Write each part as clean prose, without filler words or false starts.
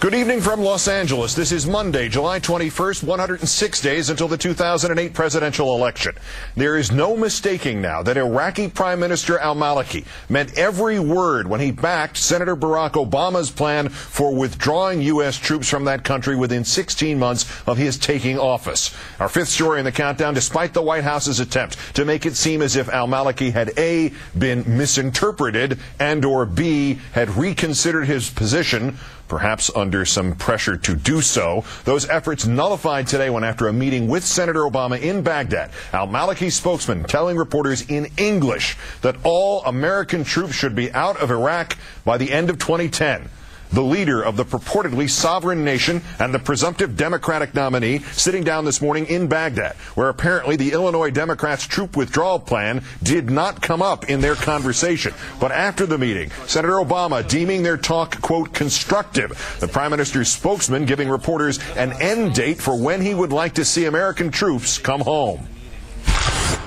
Good evening from Los Angeles. This is Monday, July 21st, 106 days until the 2008 presidential election. There is no mistaking now that Iraqi Prime Minister al-Maliki meant every word when he backed Senator Barack Obama's plan for withdrawing U.S. troops from that country within 16 months of his taking office. Our fifth story in the countdown, despite the White House's attempt to make it seem as if al-Maliki had A, been misinterpreted, and or B, had reconsidered his position, perhaps under some pressure to do so. Those efforts nullified today when, after a meeting with Senator Obama in Baghdad, al-Maliki's spokesman telling reporters in English that all American troops should be out of Iraq by the end of 2010. The leader of the purportedly sovereign nation and the presumptive Democratic nominee sitting down this morning in Baghdad, where apparently the Illinois Democrats' troop withdrawal plan did not come up in their conversation. But after the meeting, Senator Obama deeming their talk, quote, constructive. The Prime Minister's spokesman giving reporters an end date for when he would like to see American troops come home.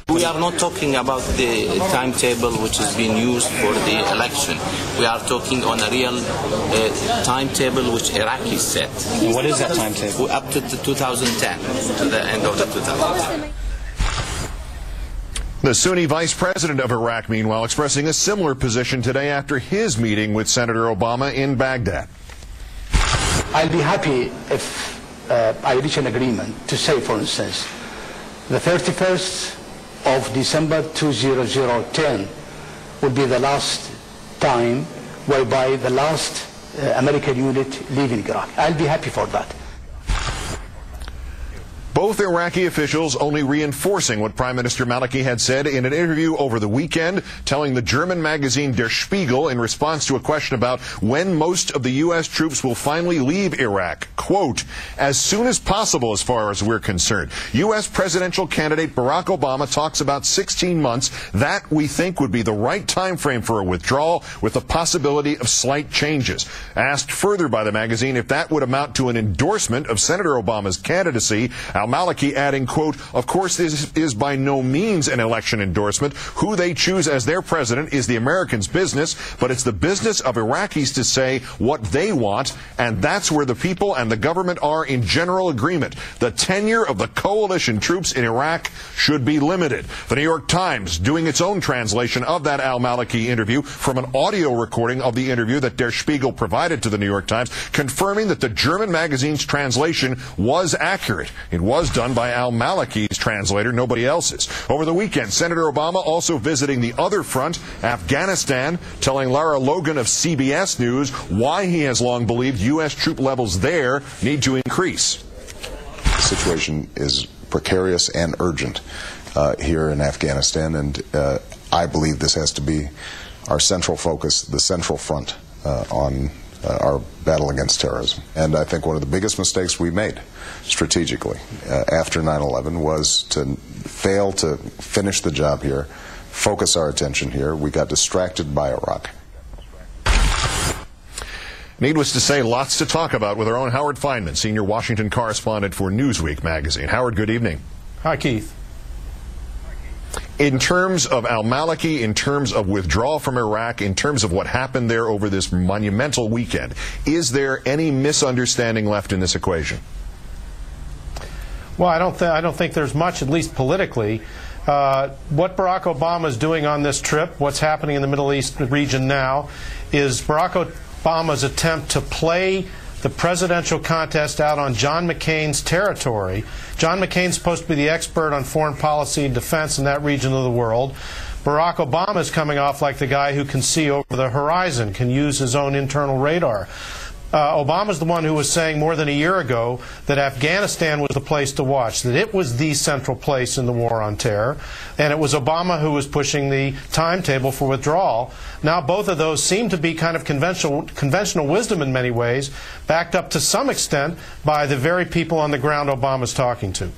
We are not talking about the timetable which is being used for the election. We are talking on a real timetable which Iraqis set. And what is that timetable? Up to 2010, to the end of the 2010. The Sunni vice president of Iraq, meanwhile, expressing a similar position today after his meeting with Senator Obama in Baghdad. I'll be happy if I reach an agreement to say, for instance, the 31st of December 2010 will be the last time whereby the last American unit leaving Iraq. I'll be happy for that. Both Iraqi officials only reinforcing what Prime Minister Maliki had said in an interview over the weekend, telling the German magazine Der Spiegel in response to a question about when most of the U.S. troops will finally leave Iraq, quote, as soon as possible as far as we're concerned. U.S. presidential candidate Barack Obama talks about 16 months. That, we think, would be the right time frame for a withdrawal with the possibility of slight changes. Asked further by the magazine if that would amount to an endorsement of Senator Obama's candidacy, al-Maliki adding, quote, of course this is by no means an election endorsement. Who they choose as their president is the Americans' business, but it's the business of Iraqis to say what they want, and that's where the people and the government are in general agreement. The tenure of the coalition troops in Iraq should be limited. The New York Times doing its own translation of that al-Maliki interview from an audio recording of the interview that Der Spiegel provided to the New York Times, confirming that the German magazine's translation was accurate. It was done by al-Maliki's translator, nobody else's. Over the weekend, Senator Obama also visiting the other front, Afghanistan, telling Lara Logan of CBS News why he has long believed U.S. troop levels there need to increase. The situation is precarious and urgent here in Afghanistan, and I believe this has to be our central focus, the central front on our battle against terrorism. And I think one of the biggest mistakes we made strategically after 9/11 was to fail to finish the job here, focus our attention here. We got distracted by Iraq. Needless to say, lots to talk about with our own Howard Fineman, senior Washington correspondent for Newsweek magazine. Howard, good evening. Hi, Keith. In terms of al-Maliki, in terms of withdrawal from Iraq, in terms of what happened there over this monumental weekend, is there any misunderstanding left in this equation? Well, I don't think there's much, at least politically. What Barack Obama is doing on this trip, what's happening in the Middle East region now, is Barack Obama's attempt to play the presidential contest out on John McCain's territory. John McCain's supposed to be the expert on foreign policy and defense in that region of the world. Barack Obama is coming off like the guy who can see over the horizon, can use his own internal radar. Obama's the one who was saying more than a year ago that Afghanistan was the place to watch, that it was the central place in the war on terror, and it was Obama who was pushing the timetable for withdrawal. Now both of those seem to be kind of conventional wisdom in many ways, backed up to some extent by the very people on the ground Obama's talking to.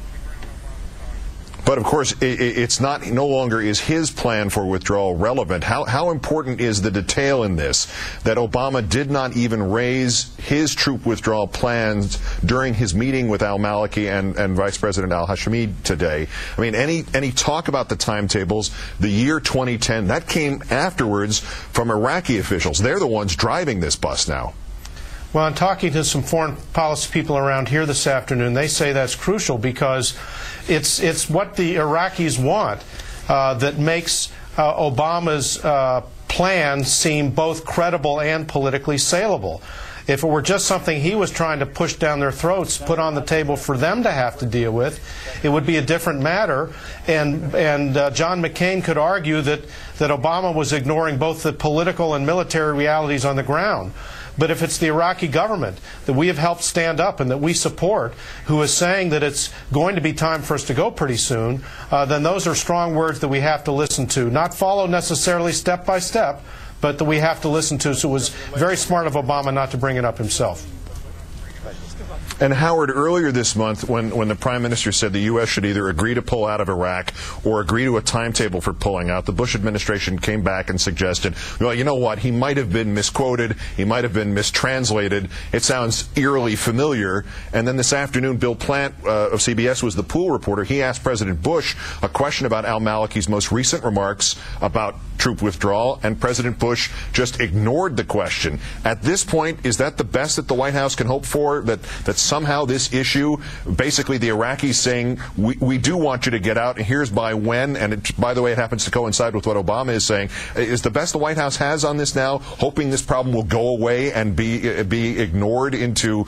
But of course, it's not, no longer is his plan for withdrawal relevant. How important is the detail in this that Obama did not even raise his troop withdrawal plans during his meeting with al-Maliki and Vice President al-Hashmi today? I mean, any talk about the timetables, the year 2010, that came afterwards from Iraqi officials. They're the ones driving this bus now. Well, I'm talking to some foreign policy people around here this afternoon. They say that's crucial because it's what the Iraqis want that makes Obama's plan seem both credible and politically saleable. If it were just something he was trying to push down their throats, put on the table for them to have to deal with, it would be a different matter. And John McCain could argue that Obama was ignoring both the political and military realities on the ground. But if it's the Iraqi government that we have helped stand up and that we support, who is saying that it's going to be time for us to go pretty soon, then those are strong words that we have to listen to. Not follow necessarily step by step, but that we have to listen to. So it was very smart of Obama not to bring it up himself. And Howard, earlier this month, when the Prime Minister said the U.S. should either agree to pull out of Iraq or agree to a timetable for pulling out, the Bush administration came back and suggested, well, you know what, he might have been misquoted, he might have been mistranslated, it sounds eerily familiar. And then this afternoon, Bill Plant of CBS was the pool reporter. He asked President Bush a question about al-Maliki's most recent remarks about troop withdrawal, and President Bush just ignored the question. At this point, is that the best that the White House can hope for, that somehow this issue, basically the Iraqis saying, we do want you to get out, and here's by when, and by the way, it happens to coincide with what Obama is saying, is the best the White House has on this now, hoping this problem will go away and be ignored into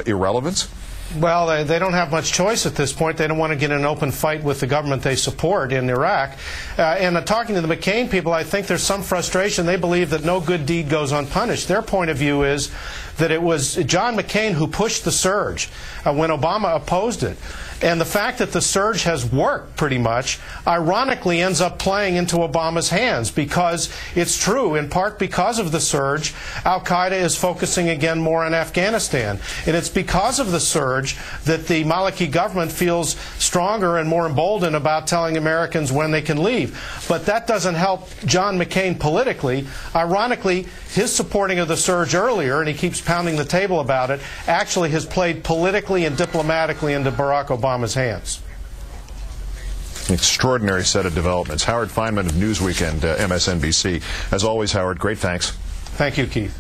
irrelevance? Well, they don't have much choice at this point. They don't want to get in an open fight with the government they support in Iraq. And talking to the McCain people, I think there's some frustration. They believe that no good deed goes unpunished. Their point of view is that it was John McCain who pushed the surge when Obama opposed it. And the fact that the surge has worked pretty much, ironically, ends up playing into Obama's hands, because it's true, in part because of the surge, al-Qaeda is focusing again more on Afghanistan. And it's because of the surge that the Maliki government feels stronger and more emboldened about telling Americans when they can leave. But that doesn't help John McCain politically. Ironically, his supporting of the surge earlier, and he keeps pounding the table about it, actually has played politically and diplomatically into Barack Obama's hands. Extraordinary set of developments. Howard Fineman of Newsweek and MSNBC. As always, Howard, great thanks. Thank you, Keith.